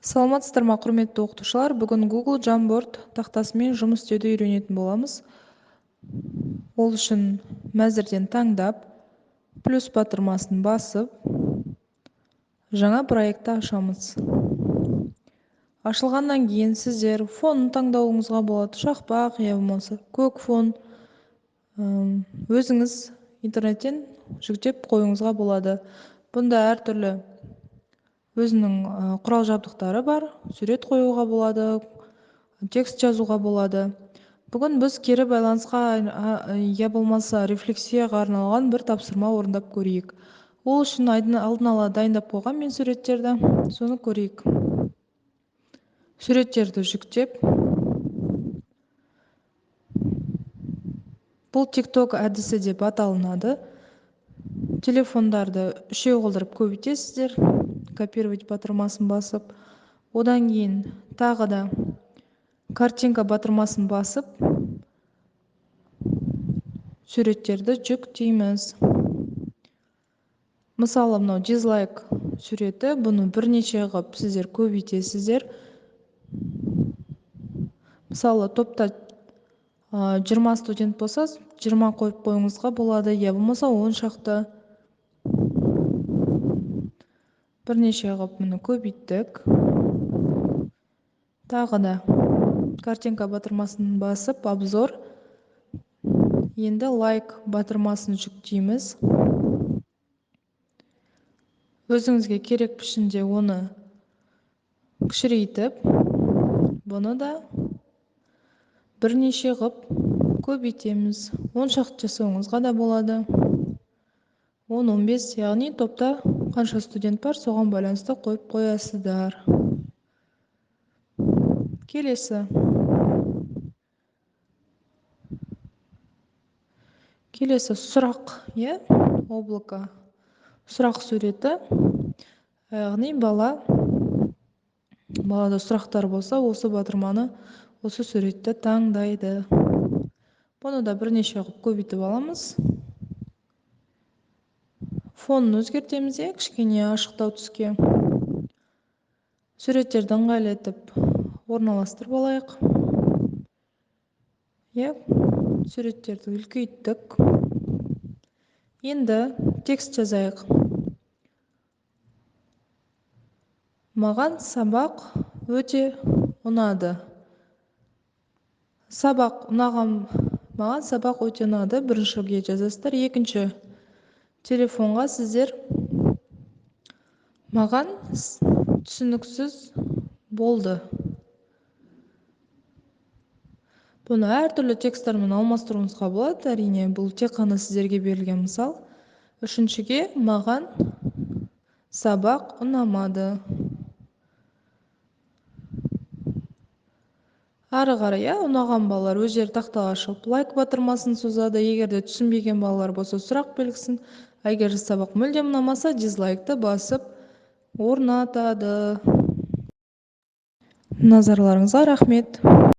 Саламатсыздар ма, құрметті оқытушылар? Бүгін Google Jamboard тақтасымен жұмыс істеуді үйренетін боламыз. Ол үшін мәзірден таңдап, плюс батырмасын басып, жаңа проектті ашамыз. Ашылғаннан кейін сіздер фонын таңдауыңызға болады. Шақпақ, я болмаса көк фон. Өзіңіз интернеттен жүктеп қоюыңызға болады. Бұнда әртүрлі өзінің құрал жабдықтары бар. Сурет қоюға болады, текст жазуға болады. Бүгін біз кері байланысқа я болмаса рефлексияға арналған бір тапсырма орындап көрейік. Ол үшін алдын ала дайындап қойған мен суреттерді, соны көрейік. Суреттерді жүктеп, бұл TikTok әдісі деп аталынады. Телефондарды үшеу қылдырып көбейтесіздер, копировать батырмасын басып. Одан кейін тағы да картинка батырмасын басып, суреттерді жүктейміз. Мысалы, мынау дизлайк суреті, бұны бірнеше қылып сіздер көбейтесіздер. Мысалы, топта 20 студент болса, 20 қойып қойыңызға болады, я болмаса 10 шақты. Бірнеше қылып мұны көбейттік. Тағы да картинка батырмасын басып, обзор. Енді лайк батырмасын жүктейміз. Өзіңізге керек пішінде оны кішірейтіп, бұны да бірнеше қылып көбейтеміз. 10 шақты жасауыңызға да болады. 10-15, яғни топта қанша студент бар, соған байланысты қойып қоясыздар. Келесі сұрақ, облако. Сұрақ суреті, яғни балада сұрақтар болса, осы батырманы, осы суретті таңдайды. Бұны да бірнеше қылып көбейтіп аламыз. Фонын өзгертеміз, кішкене ашықтау түске. Суреттерді ыңғайлетіп орналастырып алайық. Суреттерді үлкейттік. Енді текст жазайық. Маған сабақ өте ұнады. Маған сабақ өте ұнады. Біріншіге жазасыздар. Екінші телефонға сіздер маған түсініксіз болды. Бұны әртүрлі тексттармен алмастыруыңызға болады. Әрине, бұл тек қана сіздерге берілген мысал. Үшіншіге маған сабақ ұнамады. Ары қарай, ұнаған балалар өздері тақтаға шығып лайк батырмасын созады. Егер де түсінбеген балалар болса, сұрақ белгісін. Егер сабақ мүлдем ұнамаса, дизлайкты басып орнатады. Назарларыңызға рахмет.